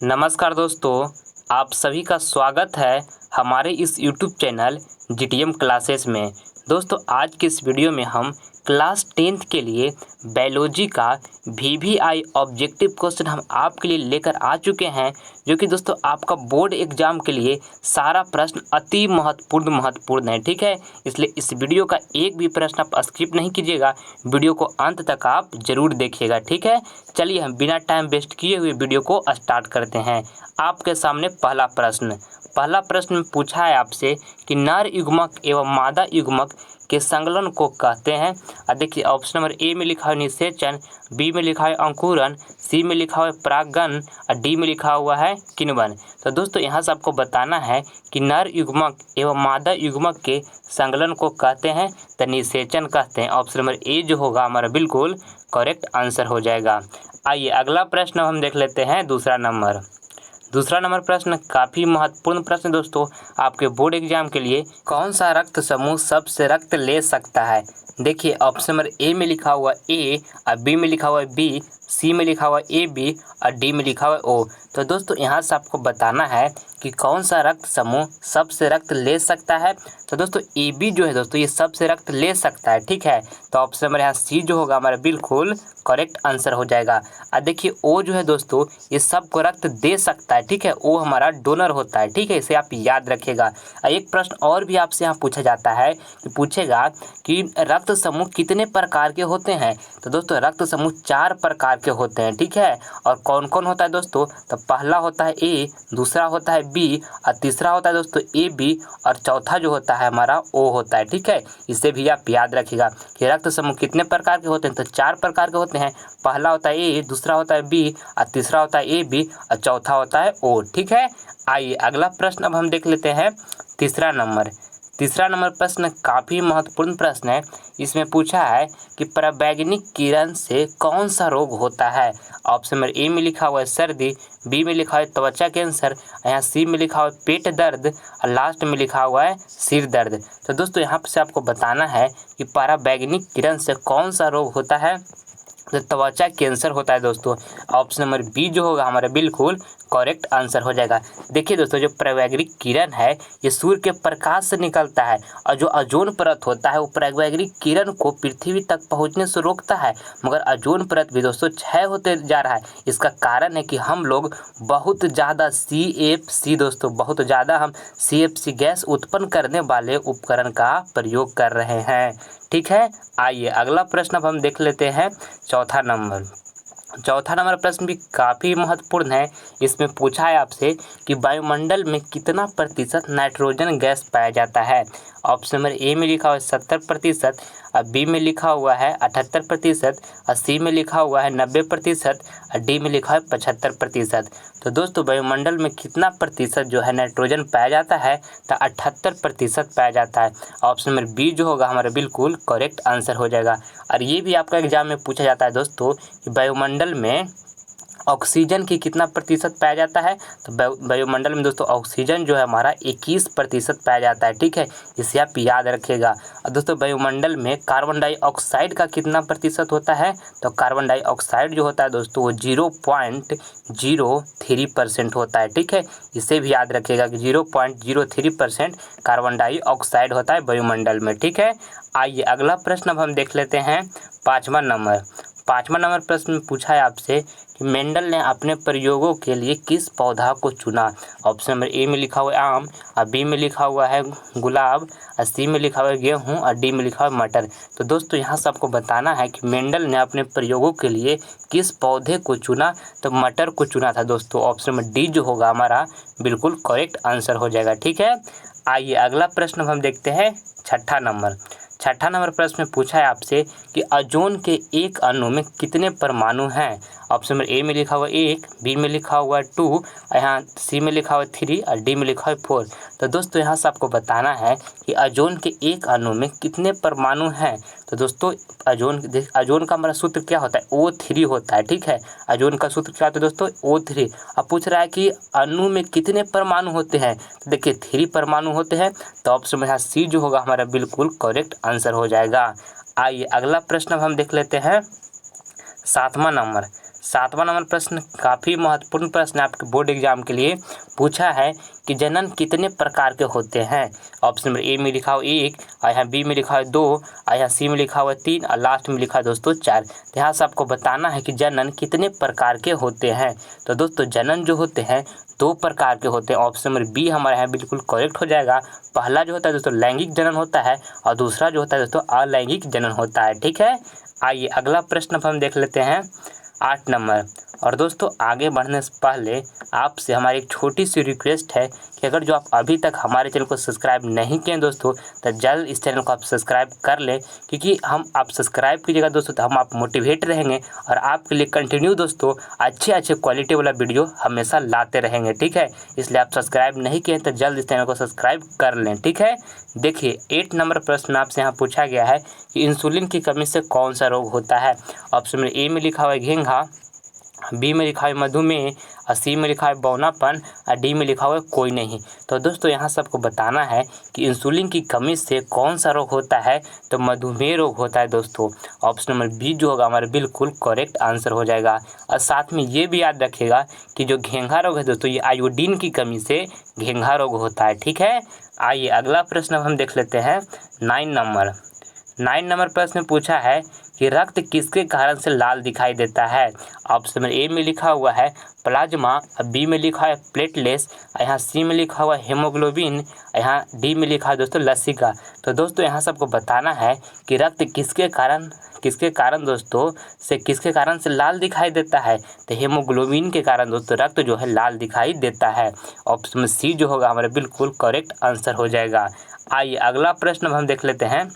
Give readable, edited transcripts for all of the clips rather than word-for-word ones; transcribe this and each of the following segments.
नमस्कार दोस्तों, आप सभी का स्वागत है हमारे इस YouTube चैनल जीटीएम क्लासेस में। दोस्तों, आज के इस वीडियो में हम क्लास 10th के लिए बायोलॉजी का VVI ऑब्जेक्टिव क्वेश्चन हम आपके लिए लेकर आ चुके हैं, जो कि दोस्तों आपका बोर्ड एग्जाम के लिए सारा प्रश्न अति महत्वपूर्ण है। ठीक है, इसलिए इस वीडियो का एक भी प्रश्न आप स्किप नहीं कीजिएगा, वीडियो को अंत तक आप जरूर देखिएगा। ठीक है, चलिए हम बिना टाइम वेस्ट किए हुए वीडियो को स्टार्ट करते हैं। आपके सामने पहला प्रश्न पूछा है आपसे कि नर युग्मक एवं मादा युग्मक के संकलन को कहते हैं। देखिए, ऑप्शन नंबर ए में लिखा है निषेचन, बी में लिखा है अंकुरन, सी में लिखा हुआ है परागण और डी में लिखा हुआ है किण्वन। तो दोस्तों यहाँ से आपको बताना है कि नर युग्मक एवं मादा युग्मक के संकलन को कहते हैं तो निषेचन कहते हैं। ऑप्शन नंबर ए जो होगा हमारा बिल्कुल करेक्ट आंसर हो जाएगा। आइए अगला प्रश्न हम देख लेते हैं। दूसरा नंबर प्रश्न काफ़ी महत्वपूर्ण प्रश्न दोस्तों आपके बोर्ड एग्जाम के लिए। कौन सा रक्त समूह सबसे रक्त ले सकता है? देखिए, ऑप्शन नंबर ए में लिखा हुआ ए और बी में लिखा हुआ है बी, सी में लिखा हुआ ए बी और डी में लिखा हुआ है ओ। तो दोस्तों यहाँ से आपको बताना है कि कौन सा रक्त समूह सबसे रक्त ले सकता है। तो दोस्तों ए बी जो है दोस्तों ये सबसे रक्त ले सकता है। ठीक है, तो ऑप्शन नंबर यहाँ सी जो होगा हमारा बिल्कुल करेक्ट आंसर हो जाएगा। और देखिए ओ जो है दोस्तों ये सबको रक्त दे सकता है। ठीक है, ओ हमारा डोनर होता है। ठीक है, इसे आप याद रखिएगा। एक प्रश्न और भी आपसे यहाँ पूछा जाता है कि पूछेगा कि रक्त समूह कितने प्रकार के होते हैं। तो दोस्तों रक्त समूह 4 प्रकार के होते हैं। ठीक है, और कौन कौन होता है दोस्तों? तो पहला होता है ए, दूसरा होता है बी और तीसरा होता है दोस्तों ए बी और चौथा जो होता है हमारा ओ होता है। ठीक है, इसे भी आप याद रखिएगा कि रक्त समूह कितने प्रकार के होते हैं। तो 4 प्रकार के होते हैं। पहला होता है ए, दूसरा होता है बी और तीसरा होता है ए बी और चौथा होता है ओ। ठीक है, आइए अगला प्रश्न अब हम देख लेते हैं। तीसरा नंबर प्रश्न काफ़ी महत्वपूर्ण प्रश्न है। इसमें पूछा है कि पराबैंगनी किरण से कौन सा रोग होता है। ऑप्शन नंबर ए में लिखा हुआ है सर्दी, बी में लिखा हुआ है त्वचा कैंसर, यहाँ सी में लिखा हुआ है पेट दर्द और लास्ट में लिखा हुआ है सिर दर्द। तो दोस्तों यहाँ से आपको बताना है कि पराबैंगनी किरण से कौन सा रोग होता है। तो त्वचा कैंसर होता है दोस्तों। ऑप्शन नंबर बी जो होगा हमारा बिल्कुल करेक्ट आंसर हो जाएगा। देखिए दोस्तों, जो पराबैंगनी किरण है ये सूर्य के प्रकाश से निकलता है और जो ओजोन परत होता है वो पराबैंगनी किरण को पृथ्वी तक पहुंचने से रोकता है, मगर ओजोन परत भी दोस्तों क्षय होते जा रहा है। इसका कारण है कि हम लोग बहुत ज़्यादा CFC गैस उत्पन्न करने वाले उपकरण का प्रयोग कर रहे हैं। ठीक है, आइए अगला प्रश्न अब हम देख लेते हैं। चौथा नंबर प्रश्न भी काफ़ी महत्वपूर्ण है। इसमें पूछा है आपसे कि वायुमंडल में कितना प्रतिशत नाइट्रोजन गैस पाया जाता है। ऑप्शन नंबर ए में लिखा हुआ है 70% और बी में लिखा हुआ है 78% और सी में लिखा हुआ है 90% और डी में लिखा है 75%। तो दोस्तों वायुमंडल में कितना प्रतिशत जो है नाइट्रोजन पाया जाता है? तो 78% पाया जाता है। ऑप्शन नंबर बी जो होगा हमारा बिल्कुल करेक्ट आंसर हो जाएगा। और ये भी आपका एग्जाम में पूछा जाता है दोस्तों कि वायुमंडल में ऑक्सीजन की कितना प्रतिशत पाया जाता है। तो वायुमंडल में दोस्तों ऑक्सीजन जो है हमारा 21% पाया जाता है। ठीक है, इसे आप याद रखिएगा। और दोस्तों वायुमंडल में कार्बन डाइऑक्साइड का कितना प्रतिशत होता है। तो कार्बन डाइऑक्साइड जो होता है दोस्तों वो 0.03% होता है। ठीक है, इसे भी याद रखिएगा कि 0.03% कार्बन डाइऑक्साइड होता है वायुमंडल में। ठीक है, आइए अगला प्रश्न अब हम देख लेते हैं। पाँचवा नंबर प्रश्न में पूछा है आपसे कि मेंडल ने अपने प्रयोगों के लिए किस पौधा को चुना। ऑप्शन नंबर ए में लिखा हुआ है आम और बी में लिखा हुआ है गुलाब और सी में लिखा हुआ है गेहूं और डी में लिखा हुआ है मटर। तो दोस्तों यहाँ से आपको बताना है कि मेंडल ने अपने प्रयोगों के लिए किस पौधे को चुना। तो मटर को चुना था दोस्तों। ऑप्शन नंबर डी जो होगा हमारा बिल्कुल करेक्ट आंसर हो जाएगा। ठीक है, आइए अगला प्रश्न हम देखते हैं। छठा नंबर प्रश्न में पूछा है आपसे कि ओजोन के एक अणु में कितने परमाणु हैं। ऑप्शन नंबर ए में लिखा हुआ 1, बी में लिखा हुआ 2, यहाँ सी में लिखा हुआ 3 और डी में लिखा हुआ 4। तो दोस्तों यहाँ से आपको बताना है कि ओजोन के एक अणु में कितने परमाणु हैं। तो दोस्तों ओजोन का हमारा सूत्र क्या होता है? O3 होता है। ठीक है, ओजोन का सूत्र क्या होता है दोस्तों? O3। अब पूछ रहा है कि अणु में कितने परमाणु होते हैं। तो देखिए 3 परमाणु होते हैं। तो ऑप्शन में यहाँ सी जो होगा हमारा बिल्कुल करेक्ट आंसर हो जाएगा। आइए अगला प्रश्न अब हम देख लेते हैं। 7वां नंबर प्रश्न काफ़ी महत्वपूर्ण प्रश्न है आपके बोर्ड एग्जाम के लिए। पूछा है कि जनन कितने प्रकार के होते हैं। ऑप्शन नंबर ए में लिखा हो 1, और यहाँ बी में लिखा है 2, और यहाँ सी में लिखा हुआ 3, और लास्ट में लिखा है दोस्तों 4। तो यहाँ से आपको बताना है कि जनन कितने प्रकार के होते हैं। तो दोस्तों जनन जो होते हैं 2 प्रकार के होते हैं। ऑप्शन नंबर बी हमारे यहाँ बिल्कुल करेक्ट हो जाएगा। पहला जो होता है दोस्तों लैंगिक जनन होता है, और दूसरा जो होता है दोस्तों अलैंगिक जनन होता है। ठीक है, आइए अगला प्रश्न हम देख लेते हैं 8 नंबर। और दोस्तों आगे बढ़ने से पहले आपसे हमारी एक छोटी सी रिक्वेस्ट है कि अगर जो आप अभी तक हमारे चैनल को सब्सक्राइब नहीं किए दोस्तों, तो जल्द इस चैनल को आप सब्सक्राइब कर लें, क्योंकि आप सब्सक्राइब कीजिएगा दोस्तों तो हम आप मोटिवेट रहेंगे और आपके लिए कंटिन्यू दोस्तों अच्छे क्वालिटी वाला वीडियो हमेशा लाते रहेंगे। ठीक है, इसलिए आप सब्सक्राइब नहीं किए तो जल्द इस चैनल को सब्सक्राइब कर लें। ठीक है, देखिए 8 नंबर प्रश्न आपसे यहाँ पूछा गया है कि इंसुलिन की कमी से कौन सा रोग होता है। ऑप्शन में ए में लिखा हुआ है घेंघा, बी में लिखा है मधुमेह, और सी में लिखा है बौनापन, और डी में लिखा हुआ है कोई नहीं। तो दोस्तों यहाँ सबको बताना है कि इंसुलिन की कमी से कौन सा रोग होता है। तो मधुमेह रोग होता है दोस्तों। ऑप्शन नंबर बी जो होगा हमारा बिल्कुल करेक्ट आंसर हो जाएगा। और साथ में ये भी याद रखिएगा कि जो घेंघा रोग है दोस्तों ये आयोडीन की कमी से घेंघा रोग होता है। ठीक है, आइए अगला प्रश्न हम देख लेते हैं 9 नंबर प्रश्न में पूछा है कि रक्त किसके कारण से लाल दिखाई देता है। ऑप्शन नंबर ए में लिखा हुआ है प्लाज्मा, बी में लिखा है प्लेटलेट्स, यहाँ सी में लिखा हुआ है हीमोग्लोबिन, यहाँ डी में लिखा है दोस्तों लसिका। तो दोस्तों यहाँ सबको बताना है कि रक्त किसके कारण दोस्तों किसके कारण से लाल दिखाई देता है। तो हीमोग्लोबिन के कारण दोस्तों रक्त जो है लाल दिखाई देता है। ऑप्शन सी जो होगा हमारा बिल्कुल करेक्ट आंसर हो जाएगा। आइए अगला प्रश्न हम देख लेते हैं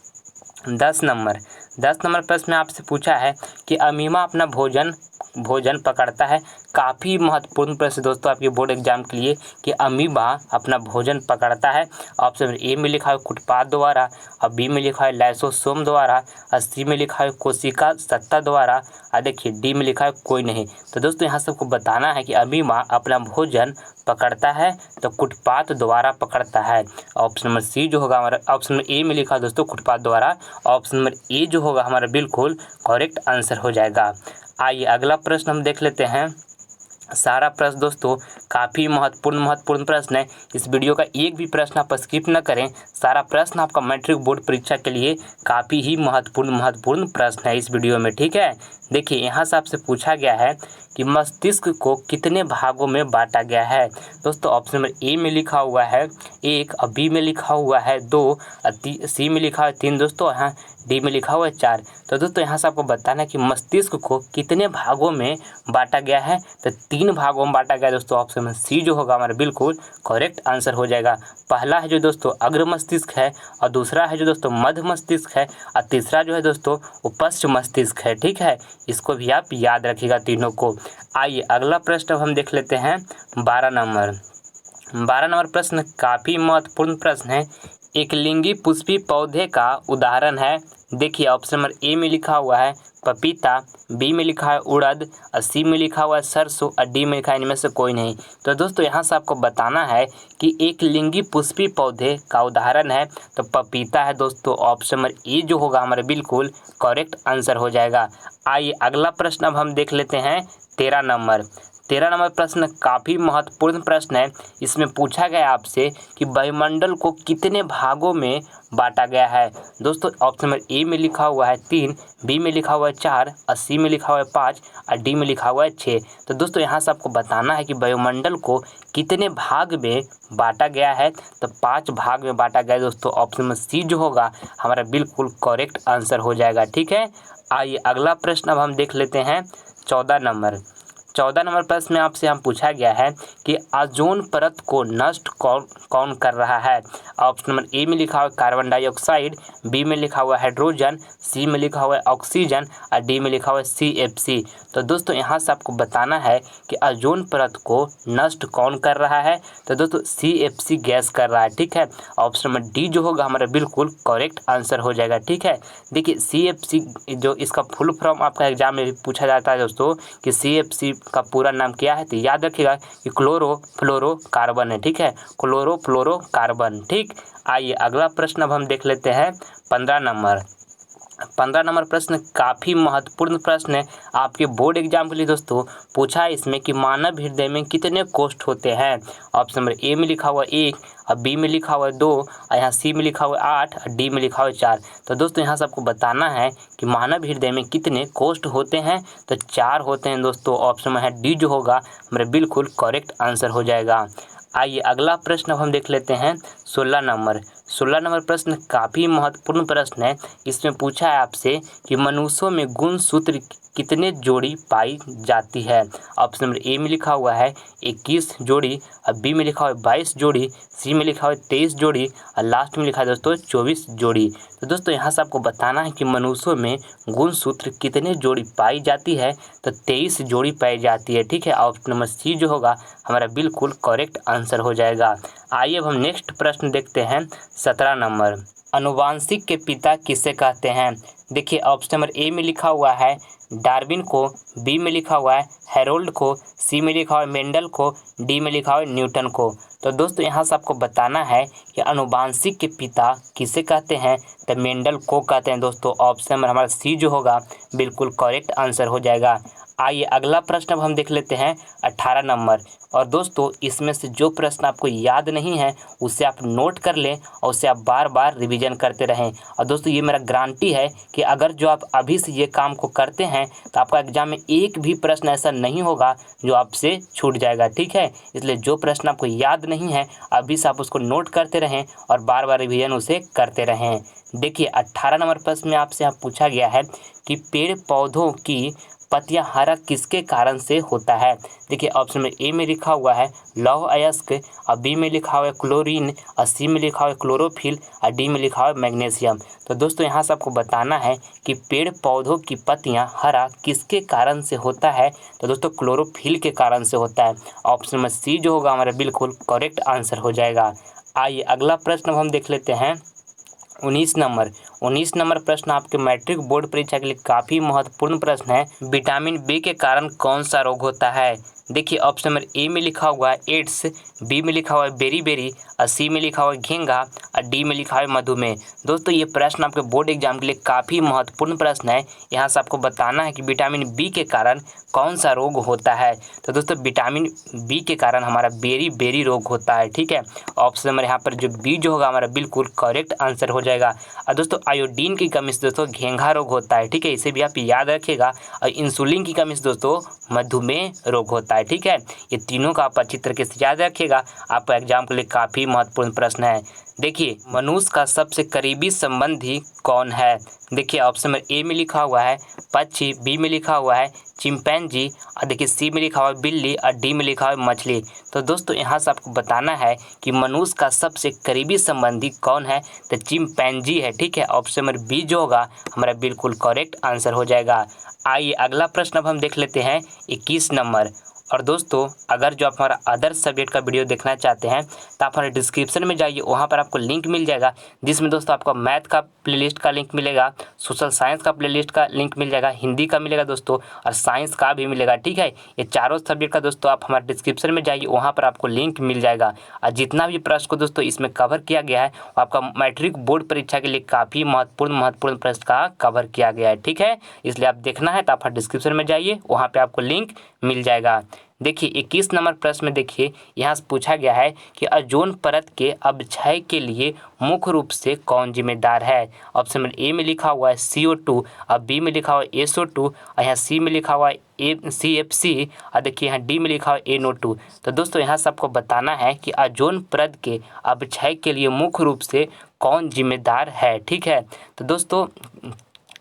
10 नंबर प्रश्न में आपसे पूछा है कि अमीमा अपना भोजन पकड़ता है। काफ़ी महत्वपूर्ण प्रश्न दोस्तों आपके बोर्ड एग्जाम के लिए कि अमीबा अपना भोजन पकड़ता है। ऑप्शन ए में लिखा है कुटपाद द्वारा, और बी में लिखा है लाइसोसोम द्वारा, और सी में लिखा है कोशिका सत्ता द्वारा, और देखिए डी में लिखा है कोई नहीं। तो दोस्तों यहाँ सबको बताना है कि अमीबा अपना भोजन पकड़ता है तो कुटपाद द्वारा पकड़ता है। ऑप्शन नंबर सी जो होगा हमारा, ऑप्शन नंबर ए में लिखा है दोस्तों कुटपाद द्वारा। ऑप्शन नंबर ए जो होगा हमारा बिल्कुल करेक्ट आंसर हो जाएगा। आइए अगला प्रश्न हम देख लेते हैं। सारा प्रश्न दोस्तों काफ़ी महत्वपूर्ण प्रश्न है। इस वीडियो का एक भी प्रश्न आप स्किप न करें। सारा प्रश्न आपका मैट्रिक बोर्ड परीक्षा के लिए काफ़ी ही महत्वपूर्ण प्रश्न है इस वीडियो में। ठीक है, देखिए यहाँ से आपसे पूछा गया है कि मस्तिष्क को कितने भागों में बांटा गया है। दोस्तों ऑप्शन नंबर ए में लिखा हुआ है 1, और बी में लिखा हुआ है 2, और सी में लिखा है 3 दोस्तों, यहाँ डी में लिखा हुआ है 4। तो दोस्तों यहाँ से आपको बताना है कि मस्तिष्क को कितने भागों में बांटा गया है। तो 3 भागों में बांटा गया दोस्तों। ऑप्शन में सी जो होगा हमारा बिल्कुल करेक्ट आंसर हो जाएगा। पहला है जो दोस्तों अग्र मस्तिष्क है, और दूसरा है जो दोस्तों मध्य मस्तिष्क है, और तीसरा जो है दोस्तों उपस्थ मस्तिष्क है। ठीक है, इसको भी आप याद रखिएगा तीनों को। आइए अगला प्रश्न हम देख लेते हैं 12 नंबर प्रश्न काफ़ी महत्वपूर्ण प्रश्न है। एक लिंगी पुष्पी पौधे का उदाहरण है। देखिए ऑप्शन नंबर ए में लिखा हुआ है पपीता, बी में लिखा है उड़द, और सी में लिखा हुआ है सरसों, और डी में लिखा है इनमें से कोई नहीं। तो दोस्तों यहाँ से आपको बताना है कि एक लिंगी पुष्पी पौधे का उदाहरण है तो पपीता है दोस्तों। ऑप्शन नंबर ए जो होगा हमारा बिल्कुल करेक्ट आंसर हो जाएगा। आइए अगला प्रश्न अब हम देख लेते हैं 13 नंबर प्रश्न काफ़ी महत्वपूर्ण प्रश्न है। इसमें पूछा गया आपसे कि वायुमंडल को कितने भागों में बांटा गया है। दोस्तों ऑप्शन नंबर ए में लिखा हुआ है 3, बी में लिखा हुआ है 4, और सी में लिखा हुआ है 5, और डी में लिखा हुआ है 6। तो दोस्तों यहाँ से आपको बताना है कि वायुमंडल को कितने भाग में बांटा गया है। तो 5 भाग में बांटा गया है दोस्तों। ऑप्शन नंबर सी जो होगा हमारा बिल्कुल करेक्ट आंसर हो जाएगा। ठीक है, आइए अगला प्रश्न अब हम देख लेते हैं 14 नंबर प्रश्न में आपसे हम पूछा गया है कि ओजोन परत को नष्ट कौन कर रहा है। ऑप्शन नंबर ए में लिखा हुआ है कार्बन डाइऑक्साइड, बी में लिखा हुआ है हाइड्रोजन, सी में लिखा हुआ है ऑक्सीजन, और डी में लिखा हुआ है CFC। तो दोस्तों यहाँ से आपको बताना है कि ओजोन परत को नष्ट कौन कर रहा है। तो दोस्तों CFC गैस कर रहा है। ठीक है, ऑप्शन नंबर डी जो होगा हमारा बिल्कुल करेक्ट आंसर हो जाएगा। ठीक है, देखिए CFC जो इसका फुल फॉर्म आपका एग्जाम में भी पूछा जाता है दोस्तों कि CFC का पूरा नाम क्या है। तो याद रखिएगा कि क्लोरोफ्लोरोकार्बन है। ठीक है, क्लोरोफ्लोरोकार्बन। ठीक, आइए अगला प्रश्न अब हम देख लेते हैं 15 15 नंबर प्रश्न काफ़ी महत्वपूर्ण प्रश्न है आपके बोर्ड एग्जाम के लिए दोस्तों। पूछा है इसमें कि मानव हृदय में कितने कोष्ठ होते हैं। ऑप्शन नंबर ए में लिखा हुआ 1, और बी में लिखा हुआ 2, और यहाँ सी में लिखा हुआ 8, और डी में लिखा हुआ 4। तो दोस्तों यहाँ से आपको बताना है कि मानव हृदय में कितने कोष्ठ होते हैं। तो 4 होते हैं दोस्तों। ऑप्शन में है डी जो होगा हमारा बिल्कुल करेक्ट आंसर हो जाएगा। आइए अगला प्रश्न अब हम देख लेते हैं 16 नंबर। 16 नंबर प्रश्न काफ़ी महत्वपूर्ण प्रश्न है। इसमें पूछा है आपसे कि मनुष्यों में गुणसूत्र कितने जोड़ी पाई जाती है। ऑप्शन नंबर ए में लिखा हुआ है 21 जोड़ी, और बी में लिखा हुआ है 22 जोड़ी, सी में लिखा हुआ है 23 जोड़ी, और लास्ट में लिखा है दोस्तों 24 जोड़ी। तो दोस्तों यहाँ से आपको बताना है कि मनुष्यों में गुणसूत्र कितने जोड़ी पाई जाती है। तो 23 जोड़ी पाई जाती है। ठीक है, ऑप्शन नंबर सी जो होगा हमारा बिल्कुल करेक्ट आंसर हो जाएगा। आइए अब हम नेक्स्ट प्रश्न देखते हैं 17 नंबर। अनुवांशिक के पिता किसे कहते हैं। देखिए ऑप्शन नंबर ए में लिखा हुआ है डार्विन को, बी में लिखा हुआ है हेरोल्ड को, सी में लिखा हुआ है मेंडल को, डी में लिखा हुआ है न्यूटन को। तो दोस्तों यहाँ से आपको बताना है कि अनुवांशिक के पिता किसे कहते हैं। तो मेंडल को कहते हैं दोस्तों। ऑप्शन नंबर हमारा सी जो होगा बिल्कुल करेक्ट आंसर हो जाएगा। आइए अगला प्रश्न अब हम देख लेते हैं 18 नंबर। और दोस्तों इसमें से जो प्रश्न आपको याद नहीं है उसे आप नोट कर लें और उसे आप बार बार रिवीजन करते रहें। और दोस्तों ये मेरा गारंटी है कि अगर जो आप अभी से ये काम को करते हैं तो आपका एग्जाम में एक भी प्रश्न ऐसा नहीं होगा जो आपसे छूट जाएगा। ठीक है, इसलिए जो प्रश्न आपको याद नहीं है अभी से आप उसको नोट करते रहें और बार बार रिवीजन उसे करते रहें। देखिए 18 नंबर प्रश्न में आपसे यहाँ पूछा गया है कि पेड़ पौधों की पत्तियां हरा किसके कारण से होता है। देखिए ऑप्शन में ए में लिखा हुआ है लौह अयस्क, और बी में लिखा हुआ है क्लोरीन, और सी में लिखा हुआ है क्लोरोफिल, और डी में लिखा हुआ है मैग्नीशियम। तो दोस्तों यहाँ से आपको बताना है कि पेड़ पौधों की पत्तियां हरा किसके कारण से होता है। तो दोस्तों क्लोरोफिल के कारण से होता है। ऑप्शन में सी जो होगा हमारा बिल्कुल करेक्ट आंसर हो जाएगा। आइए अगला प्रश्न हम देख लेते हैं 19 नंबर। 19 नंबर प्रश्न आपके मैट्रिक बोर्ड परीक्षा के लिए काफ़ी महत्वपूर्ण प्रश्न है। विटामिन बी के कारण कौन सा रोग होता है। देखिए ऑप्शन नंबर ए में लिखा हुआ है एड्स, बी में लिखा हुआ है बेरी, और सी में लिखा हुआ है घेंगा, और डी में लिखा हुआ है मधुमेह। दोस्तों ये प्रश्न आपके बोर्ड एग्जाम के लिए काफ़ी महत्वपूर्ण प्रश्न है। यहाँ से आपको बताना है कि विटामिन बी के कारण कौन सा रोग होता है। तो दोस्तों विटामिन बी के कारण हमारा बेरी रोग होता है। ठीक है, ऑप्शन नंबर यहाँ पर जो बी जो होगा हमारा बिल्कुल करेक्ट आंसर हो जाएगा। और दोस्तों आयोडीन की कमी से दोस्तों घेंघा रोग होता है। ठीक है, इसे भी आप याद रखिएगा। और इंसुलिन की कमी से दोस्तों मधुमेह रोग होता है। ठीक है, ये तीनों का आप अच्छी तरीके से याद रखिएगा। आपका एग्जाम के लिए काफ़ी महत्वपूर्ण प्रश्न है। देखिए मनुष्य का सबसे करीबी संबंधी कौन है। देखिए ऑप्शन नंबर ए में लिखा हुआ है पक्षी, बी में लिखा हुआ है चिंपैंजी, और देखिए सी में लिखा हुआ है बिल्ली, और डी में लिखा हुआ है मछली। तो दोस्तों यहाँ से आपको बताना है कि मनुष्य का सबसे करीबी संबंधी कौन है। तो चिंपैंजी है। ठीक है, ऑप्शन नंबर बी जो होगा हमारा बिल्कुल करेक्ट आंसर हो जाएगा। आइए अगला प्रश्न अब हम देख लेते हैं 21 नंबर। और दोस्तों अगर जो आप हमारा अदर सब्जेक्ट का वीडियो देखना चाहते हैं तो आप हमारे डिस्क्रिप्शन में जाइए, वहाँ पर आपको लिंक मिल जाएगा जिसमें दोस्तों आपको मैथ का प्लेलिस्ट का लिंक मिलेगा, सोशल साइंस का प्लेलिस्ट का लिंक मिल जाएगा, हिंदी का मिलेगा दोस्तों, और साइंस का भी मिलेगा। ठीक है, ये चारों सब्जेक्ट का दोस्तों आप हमारे डिस्क्रिप्शन में जाइए, वहाँ पर आपको लिंक मिल जाएगा। और जितना भी प्रश्न को दोस्तों इसमें कवर किया गया है वो आपका मैट्रिक बोर्ड परीक्षा के लिए काफ़ी महत्वपूर्ण प्रश्न का कवर किया गया है। ठीक है, इसलिए आप देखना है तो आप डिस्क्रिप्शन में जाइए, वहाँ पर आपको लिंक मिल जाएगा। देखिए 21 नंबर प्रश्न में देखिए यहाँ से पूछा गया है कि ओजोन परत के अपक्षय के लिए मुख्य रूप से कौन जिम्मेदार है। ऑप्शन नंबर ए में लिखा हुआ है CO2, और बी में लिखा हुआ है SO2, और यहाँ सी में लिखा हुआ है CFC, और देखिए यहाँ डी में लिखा हुआ है NO2। तो दोस्तों यहाँ सबको बताना है कि ओजोन परत के अपक्षय के लिए मुख्य रूप से कौन जिम्मेदार है। ठीक है, तो दोस्तों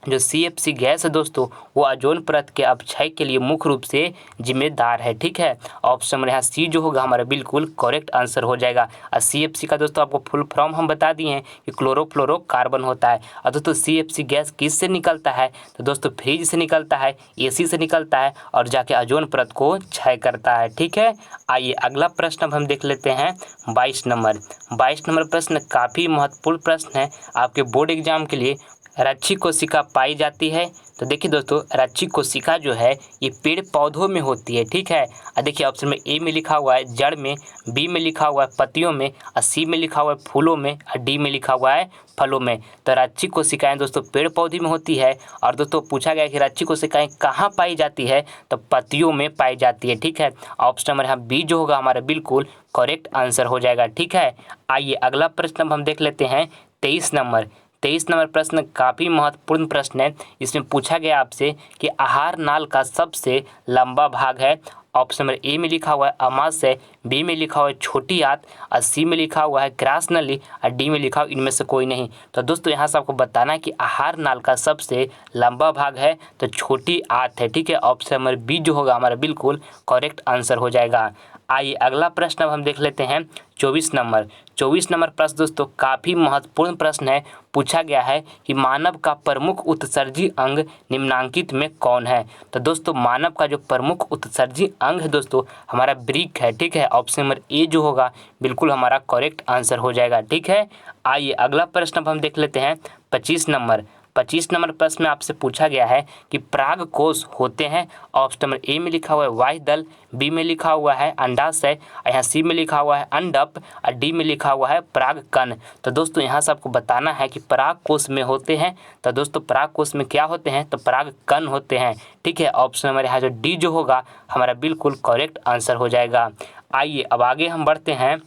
जो CFC गैस है दोस्तों वो ओजोन परत के अपक्षय के लिए मुख्य रूप से जिम्मेदार है। ठीक है, ऑप्शन में यहाँ सी जो होगा हमारा बिल्कुल करेक्ट आंसर हो जाएगा। और CFC का दोस्तों आपको फुल फॉर्म हम बता दिए हैं कि क्लोरोफ्लोरोकार्बन होता है। और दोस्तों CFC गैस किस से निकलता है। तो दोस्तों फ्रिज से निकलता है, AC से निकलता है, और जाके ओजोन परत को क्षय करता है। ठीक है, आइए अगला प्रश्न अब हम देख लेते हैं 22 नंबर। 22 नंबर प्रश्न काफ़ी महत्वपूर्ण प्रश्न है आपके बोर्ड एग्जाम के लिए। रच्छी कोशिका पाई जाती है? तो देखिए दोस्तों, रच्छी कोशिका जो है ये पेड़ पौधों में होती है, ठीक है। देखिए ऑप्शन में ए में लिखा हुआ है जड़ में, बी में लिखा हुआ है पत्तियों में, और सी में लिखा हुआ है फूलों में, और डी में लिखा हुआ है फलों में। तो रच्छी कोशिकाएं दोस्तों पेड़ पौधे में होती है। और दोस्तों पूछा गया कि रच्छी कोशिकाएं कहाँ पाई जाती है? तो पत्तियों में पाई जाती है, ठीक है। ऑप्शन नंबर यहाँ बी जो होगा हमारा बिल्कुल करेक्ट आंसर हो जाएगा, ठीक है। आइए अगला प्रश्न हम देख लेते हैं 23 नंबर। 23 नंबर प्रश्न काफ़ी महत्वपूर्ण प्रश्न है। इसमें पूछा गया आपसे कि आहार नाल का सबसे लंबा भाग है। ऑप्शन नंबर ए में लिखा हुआ है अमाशय, बी में लिखा हुआ है छोटी आंत, और सी में लिखा हुआ है ग्रास नली, और डी में लिखा हुआ इनमें से कोई नहीं। तो दोस्तों यहाँ से आपको बताना है कि आहार नाल का सबसे लंबा भाग है तो छोटी आंत है, ठीक है। ऑप्शन नंबर बी जो होगा हमारा बिल्कुल करेक्ट आंसर हो जाएगा। आइए अगला प्रश्न अब हम देख लेते हैं 24 नंबर। 24 नंबर प्रश्न दोस्तों काफ़ी महत्वपूर्ण प्रश्न है। पूछा गया है कि मानव का प्रमुख उत्सर्जी अंग निम्नांकित में कौन है? तो दोस्तों मानव का जो प्रमुख उत्सर्जी अंग है दोस्तों हमारा वृक्क है, ठीक है। ऑप्शन नंबर ए जो होगा बिल्कुल हमारा करेक्ट आंसर हो जाएगा, ठीक है। आइए अगला प्रश्न अब हम देख लेते हैं 25 नंबर। 25 नंबर प्रश्न में आपसे पूछा गया है कि पराग कोष होते हैं। ऑप्शन नंबर ए में लिखा हुआ है वायुदल, बी में लिखा हुआ है अंडाशय, यहाँ सी में लिखा हुआ है अंडप, और डी में लिखा हुआ है परागकण। तो दोस्तों यहाँ से आपको बताना है कि पराग कोष में होते हैं। तो दोस्तों पराग कोष में क्या होते हैं? तो परागकण होते हैं, ठीक है। ऑप्शन नंबर यहाँ जो डी जो होगा हमारा बिल्कुल करेक्ट आंसर हो जाएगा। आइए अब आगे हम बढ़ते हैं।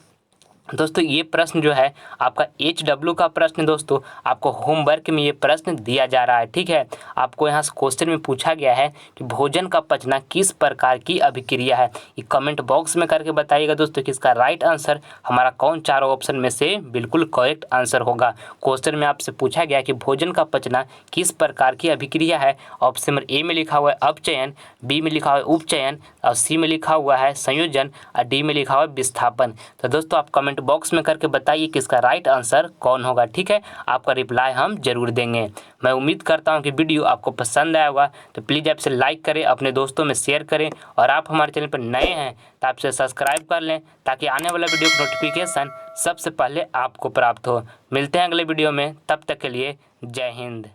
दोस्तों ये प्रश्न जो है आपका HW का प्रश्न दोस्तों आपको होमवर्क में ये प्रश्न दिया जा रहा है, ठीक है। आपको यहाँ से क्वेश्चन में पूछा गया है कि भोजन का पचना किस प्रकार की अभिक्रिया है? ये कमेंट बॉक्स में करके बताइएगा दोस्तों कि इसका राइट आंसर हमारा कौन चारों ऑप्शन में से बिल्कुल करेक्ट आंसर होगा। क्वेश्चन में आपसे पूछा गया कि भोजन का पचना किस प्रकार की अभिक्रिया है। ऑप्शन नंबर ए में लिखा हुआ है अपचयन, बी में लिखा हुआ है उपचयन, और सी में लिखा हुआ है संयोजन, और डी में लिखा हुआ है विस्थापन। तो दोस्तों आप कमेंट बॉक्स में करके बताइए कि इसका राइट आंसर कौन होगा, ठीक है। आपका रिप्लाई हम जरूर देंगे। मैं उम्मीद करता हूं कि वीडियो आपको पसंद आया होगा। तो प्लीज़ आपसे लाइक करें, अपने दोस्तों में शेयर करें, और आप हमारे चैनल पर नए हैं तो आपसे सब्सक्राइब कर लें ताकि आने वाला वीडियो का नोटिफिकेशन सबसे पहले आपको प्राप्त हो। मिलते हैं अगले वीडियो में, तब तक के लिए जय हिंद।